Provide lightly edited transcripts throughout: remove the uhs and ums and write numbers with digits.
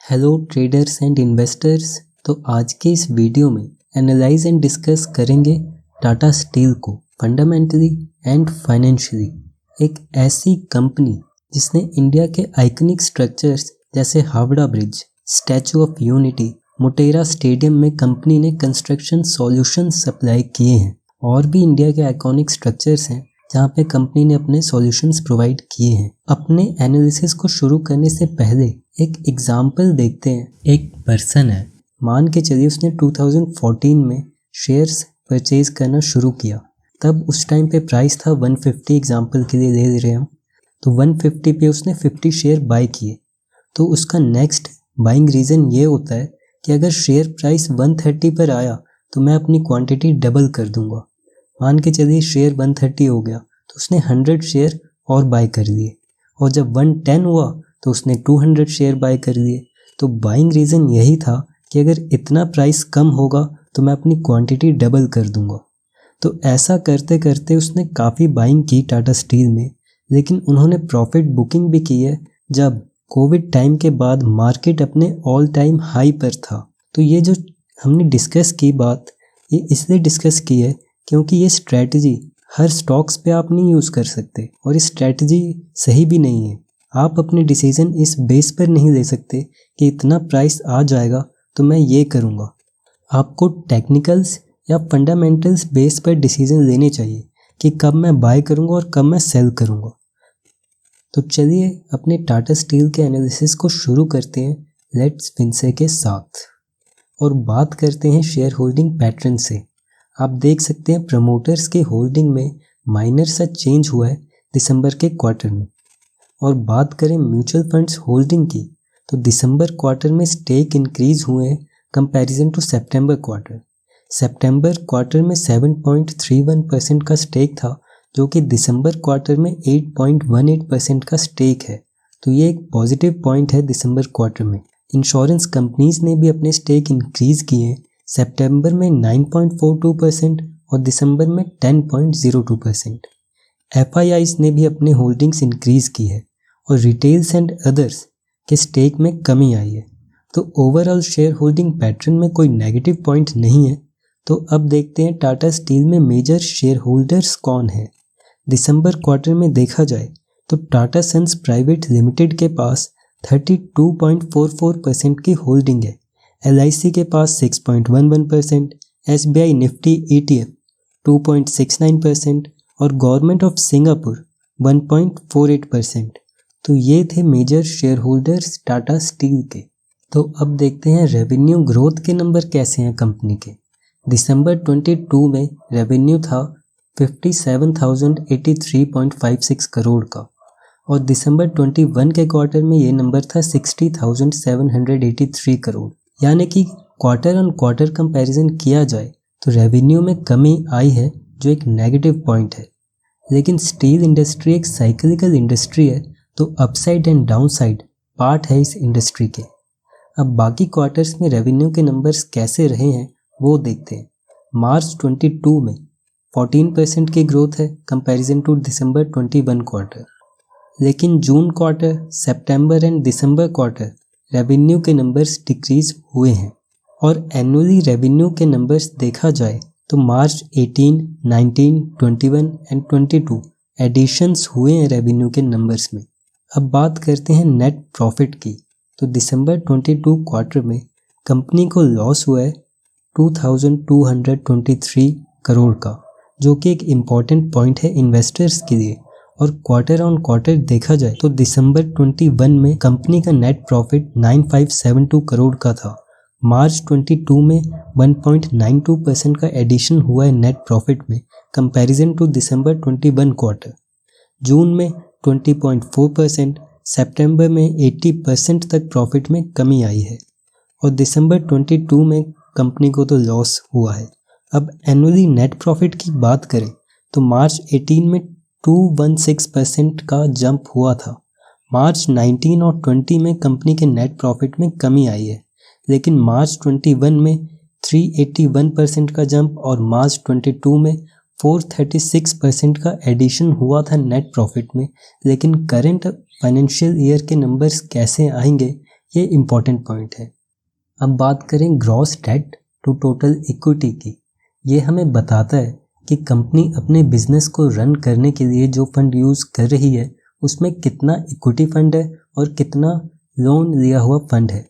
Hello traders and investors. तो आज के इस वीडियो में एनालाइज एंड डिस्कस करेंगे टाटा स्टील को फंडामेंटली एंड फाइनेंशियली। एक ऐसी कंपनी जिसने इंडिया के आइकनिक स्ट्रक्चर्स जैसे Howrah bridge, statue of unity, Motera stadium में कंपनी ने कंस्ट्रक्शन सॉल्यूशन सप्लाई किए हैं। और भी इंडिया के आइकॉनिक स्ट्रक्चर्स हैं जहाँ पे कंपनी ने अपने सॉल्यूशंस प्रोवाइड किए हैं। अपने एनालिसिस को शुरू करने से पहले एक एग्जाम्पल देखते हैं। एक पर्सन है, मान के चलिए उसने 2014 में शेयर्स परचेज करना शुरू किया। तब उस टाइम पे प्राइस था 150, एग्जाम्पल के लिए ले रहे हम। तो 150 पे उसने 50 शेयर बाय किए। तो उसका नेक्स्ट बाइंग रीज़न ये होता है कि अगर शेयर प्राइस 130 पर आया तो मैं अपनी क्वांटिटी डबल कर दूंगा। मान के चलिए शेयर 130 हो गया तो उसने 100 शेयर और बाय कर लिए, और जब 110 हुआ तो उसने 200 शेयर बाय कर लिए। तो बाइंग रीज़न यही था कि अगर इतना प्राइस कम होगा तो मैं अपनी क्वांटिटी डबल कर दूंगा। तो ऐसा करते करते उसने काफ़ी बाइंग की टाटा स्टील में, लेकिन उन्होंने प्रॉफिट बुकिंग भी की है जब कोविड टाइम के बाद मार्केट अपने ऑल टाइम हाई पर था। तो ये जो हमने डिस्कस की बात, ये इसलिए डिस्कस की है क्योंकि ये स्ट्रैटेजी हर स्टॉक्स पे आप नहीं यूज़ कर सकते, और ये स्ट्रैटेजी सही भी नहीं है। आप अपने डिसीजन इस बेस पर नहीं ले सकते कि इतना प्राइस आ जाएगा तो मैं ये करूँगा। आपको टेक्निकल्स या फंडामेंटल्स बेस पर डिसीजन लेने चाहिए कि कब मैं बाय करूँगा और कब मैं सेल करूँगा। तो चलिए अपने टाटा स्टील के एनालिसिस को शुरू करते हैं लेट्स फिनसे के साथ, और बात करते हैं शेयर होल्डिंग पैटर्न से। आप देख सकते हैं प्रमोटर्स के होल्डिंग में माइनर सा चेंज हुआ है दिसंबर के क्वार्टर में। और बात करें म्यूचुअल फंड्स होल्डिंग की, तो दिसंबर क्वार्टर में स्टेक इंक्रीज हुए हैं कंपैरिजन टू सितंबर क्वार्टर। सितंबर क्वार्टर में 7.31% का स्टेक था, जो कि दिसंबर क्वार्टर में 8.18% का स्टेक है। तो ये एक पॉजिटिव पॉइंट है दिसंबर क्वार्टर में। इंश्योरेंस कंपनीज ने भी अपने स्टेक इंक्रीज किए हैं, सितंबर में 9.42% और दिसंबर में 10.02%। FIIs ने भी अपने होल्डिंग्स इंक्रीज की है, और रिटेल्स एंड अदर्स के स्टेक में कमी आई है। तो ओवरऑल शेयर होल्डिंग पैटर्न में कोई नेगेटिव पॉइंट नहीं है। तो अब देखते हैं टाटा स्टील में मेजर शेयर होल्डर्स कौन है। दिसंबर क्वार्टर में देखा जाए तो टाटा सन्स प्राइवेट लिमिटेड के पास 32.44% की होल्डिंग है, LIC के पास 6.11%, SBI निफ्टी ETF 2.69% और गवर्नमेंट ऑफ सिंगापुर 1.48%। तो ये थे major shareholders Tata Steel के। तो अब देखते हैं रेवेन्यू ग्रोथ के नंबर कैसे हैं कंपनी के। दिसंबर 22 में रेवेन्यू था 57,083.56 करोड़ का, और दिसंबर 21 के क्वार्टर में ये नंबर था 60,783 करोड़। यानी कि क्वार्टर ऑन क्वार्टर कंपैरिजन किया जाए तो रेवेन्यू में कमी आई है, जो एक नेगेटिव पॉइंट है। लेकिन स्टील इंडस्ट्री एक साइक्लिकल इंडस्ट्री है, तो अपसाइड एंड डाउनसाइड पार्ट है इस इंडस्ट्री के। अब बाकी क्वार्टर्स में रेवेन्यू के नंबर्स कैसे रहे हैं वो देखते हैं। मार्च 22 में 14% की ग्रोथ है कंपैरिजन टू दिसंबर 21 क्वार्टर। लेकिन जून quarter, September and December quarter revenue के नंबर्स डिक्रीज हुए हैं। और एनुअली रेवेन्यू के नंबर्स देखा जाए तो मार्च 18, 19, 21 एंड 22 एडिशंस हुए हैं रेवेन्यू के नंबर्स में। अब बात करते हैं नेट प्रॉफिट की। तो दिसंबर 22 क्वार्टर में कंपनी को लॉस हुआ है 2,223 करोड़ का, जो कि एक इम्पॉर्टेंट पॉइंट है इन्वेस्टर्स के लिए। और क्वार्टर ऑन क्वार्टर देखा जाए तो दिसंबर 21 में कंपनी का नेट प्रॉफिट 9,572 करोड़ का था। मार्च 22 में 1.92% का एडिशन हुआ है नेट प्रॉफिट में कंपैरिजन टू दिसंबर 21 क्वार्टर। जून में 20.4%, सितंबर में 80% तक प्रॉफिट में कमी आई है, और दिसंबर 22 में कंपनी को तो लॉस हुआ है। अब एनुअली नेट प्रॉफिट की बात करें तो मार्च 18 में 216% का जंप हुआ था। मार्च 19 और 20 में कंपनी के नेट प्रॉफिट में कमी आई है, लेकिन मार्च 21 में 381% का जंप और मार्च 22 में 436% का एडिशन हुआ था नेट प्रॉफिट में। लेकिन करंट फाइनेंशियल ईयर के नंबर्स कैसे आएंगे ये इम्पॉर्टेंट पॉइंट है। अब बात करें gross debt to total equity की। ये हमें बताता है कि कंपनी अपने बिजनेस को रन करने के लिए जो फंड यूज़ कर रही है उसमें कितना इक्विटी फंड है और कितना लोन लिया हुआ फंड है।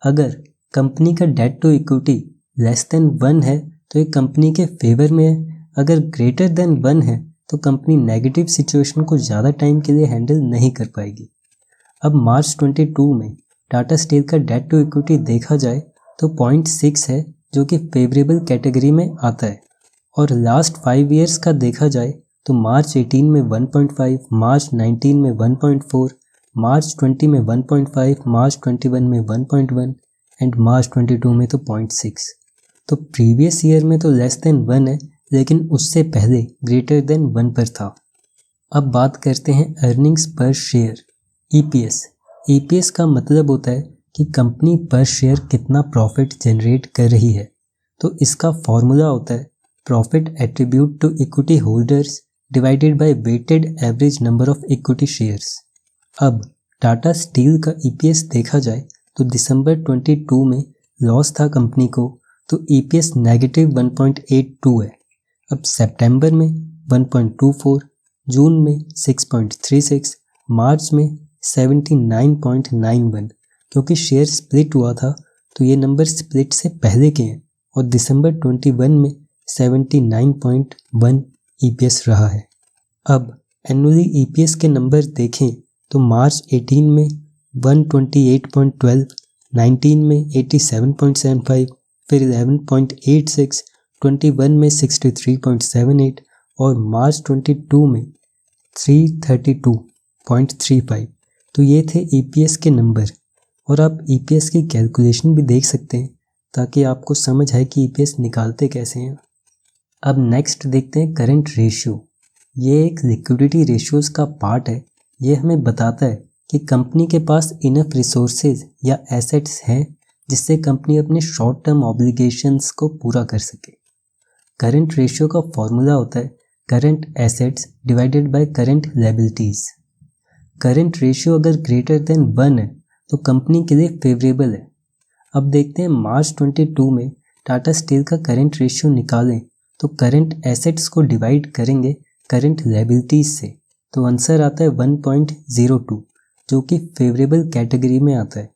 अगर कंपनी का debt to equity less than 1 है तो ये कंपनी के फेवर में है। अगर ग्रेटर देन 1 है तो कंपनी नेगेटिव सिचुएशन को ज़्यादा टाइम के लिए हैंडल नहीं कर पाएगी। अब मार्च 22 में टाटा स्टील का डेट टू इक्विटी देखा जाए तो 0.6 है, जो कि फेवरेबल कैटेगरी में आता है। और लास्ट 5 ईयर्स का देखा जाए तो मार्च 18 में 1.5, मार्च 19 में 1.4, मार्च 20 में 1.5, मार्च 21 में 1.1 एंड मार्च 22 में तो 0.6। तो प्रीवियस ईयर में तो लेस देन 1 है, लेकिन उससे पहले ग्रेटर देन 1 पर था। अब बात करते हैं अर्निंग्स पर शेयर, ईपीएस। ईपीएस का मतलब होता है कि कंपनी पर शेयर कितना प्रॉफिट जनरेट कर रही है। तो इसका फॉर्मूला होता है profit attribute to equity holders divided by weighted average number of equity shares. अब टाटा स्टील का ईपीएस देखा जाए तो दिसंबर 22 में लॉस था कंपनी को, तो ईपीएस नेगेटिव 1.82 है। अब सितंबर में 1.24, जून में 6.36, मार्च में 79.91। क्योंकि शेयर स्प्लिट हुआ था तो ये नंबर स्प्लिट से पहले के हैं और दिसंबर 21 में 79.1 ईपीएस रहा है। अब एनुअली ईपीएस के नंबर देखें तो मार्च 18 में 128.12, 19 में 87.75, फिर 11.86, 21 में 63.78 और मार्च 22 में 332.35। तो ये थे ईपीएस के नंबर। और आप ईपीएस की कैलकुलेशन भी देख सकते हैं ताकि आपको समझ आए कि ईपीएस निकालते कैसे हैं। अब नेक्स्ट देखते हैं करंट रेशियो। ये एक लिक्विडिटी रेशियोज का पार्ट है। ये हमें बताता है कि कंपनी के पास इनफ रिसोर्सेज या एसेट्स हैं जिससे कंपनी अपने शॉर्ट टर्म ऑब्लिगेशंस को पूरा कर सके। करंट रेशियो का फॉर्मूला होता है current assets divided by current liabilities. Current ratio अगर ग्रेटर देन 1 है तो कंपनी के लिए फेवरेबल है। अब देखते हैं मार्च 22 में टाटा स्टील का करंट रेशियो निकालें तो करंट एसेट्स को डिवाइड करेंगे करंट लायबिलिटीज से, तो आंसर आता है 1.02, जो कि फेवरेबल कैटेगरी में आता है।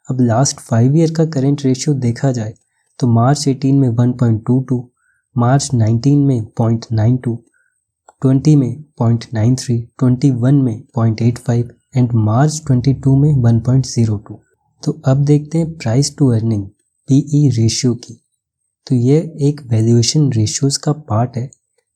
अब लास्ट 5 ईयर का करंट रेशियो देखा जाए तो मार्च 18 में 1.22, मार्च 19 में 0.92, 20 में 0.93, 21 में 0.85 एंड मार्च 22 में 1.02। तो अब देखते हैं price to earning PE ratio की। तो ये एक वैल्यूएशन रेशियोज का पार्ट है।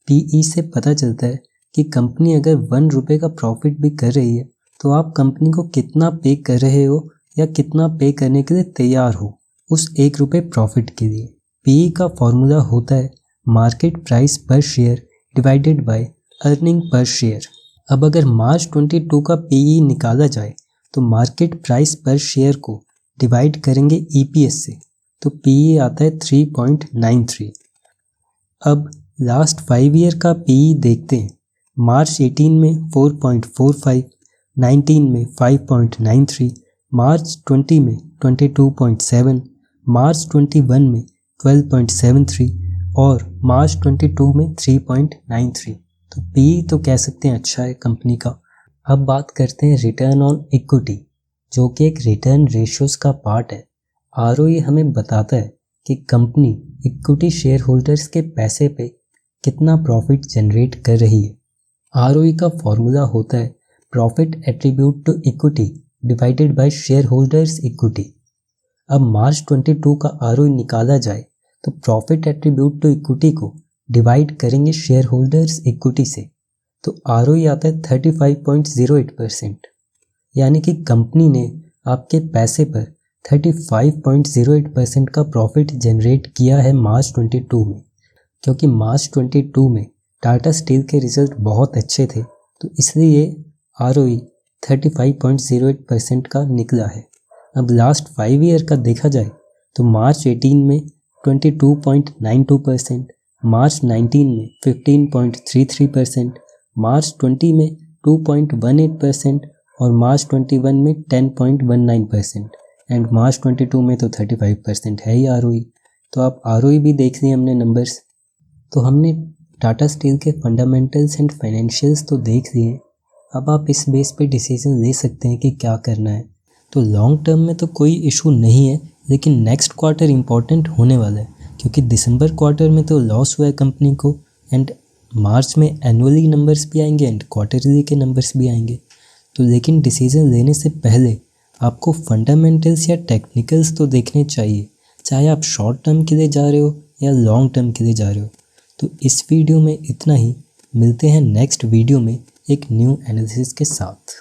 पीई से पता चलता है कि कंपनी अगर 1 रुपये का प्रॉफिट भी कर रही है तो आप कंपनी को कितना पे कर रहे हो या कितना पे करने के लिए तैयार हो उस 1 रुपये प्रॉफिट के लिए। पीई का फॉर्मूला होता है मार्केट प्राइस पर share divided by earning per share. अब अगर मार्च 22 का पीई निकाला जाए तो मार्केट प्राइस पर शेयर को डिवाइड करेंगे ईपीएस से, तो पीई आता है 3.93। अब लास्ट 5 ईयर का पीई देखते हैं। मार्च 18 में 4.45, 19 में 5.93, मार्च 20 में 22.7, मार्च 21 में 12.73 और मार्च 22 में 3.93। तो पीई तो कह सकते हैं अच्छा है कंपनी का। अब बात करते हैं रिटर्न ऑन इक्विटी, जो कि एक रिटर्न रेशियोज का पार्ट है। आरओई हमें बताता है कि कंपनी इक्विटी शेयर होल्डर्स के पैसे पे कितना प्रॉफिट जनरेट कर रही है। आरओई का फॉर्मूला होता है profit attribute to equity divided by shareholders equity. अब मार्च 22 का आरओई निकाला जाए तो प्रॉफिट एट्रीब्यूट टू इक्विटी को डिवाइड करेंगे शेयर होल्डर्स इक्विटी से, तो आरओई आता है 35.08%। यानी कि कंपनी ने आपके पैसे पर 35.08% का प्रॉफिट जनरेट किया है मार्च 22 में। क्योंकि मार्च 22 में टाटा स्टील के रिजल्ट बहुत अच्छे थे तो इसलिए आरओई 35.08% का निकला है। अब लास्ट 5 ईयर का देखा जाए तो मार्च 18 में 22.92%, मार्च 19 में 15.33%, मार्च 20 में 2.18% और मार्च 21 में 10.19%। एंड मार्च 22 में तो 35% है ही ROE। तो आप ROE भी देख लिए हमने नंबर्स। तो हमने टाटा स्टील के फंडामेंटल्स एंड फाइनेंशियल्स तो देख लिए। अब आप इस बेस पे डिसीजन ले सकते हैं कि क्या करना है। तो लॉन्ग टर्म में तो कोई इशू नहीं है, लेकिन नेक्स्ट क्वार्टर इम्पॉर्टेंट होने वाला है, क्योंकि दिसंबर क्वार्टर में तो लॉस हुआ है कंपनी को एंड मार्च में एनुअली नंबर्स भी आएंगे एंड क्वार्टरली के नंबर्स भी आएंगे। तो लेकिन डिसीजन लेने से पहले आपको फंडामेंटल्स या टेक्निकल्स तो देखने चाहिए, चाहे आप शॉर्ट टर्म के लिए जा रहे हो या लॉन्ग टर्म के लिए जा रहे हो। तो इस वीडियो में इतना ही। मिलते हैं नेक्स्ट वीडियो में एक न्यू एनालिसिस के साथ।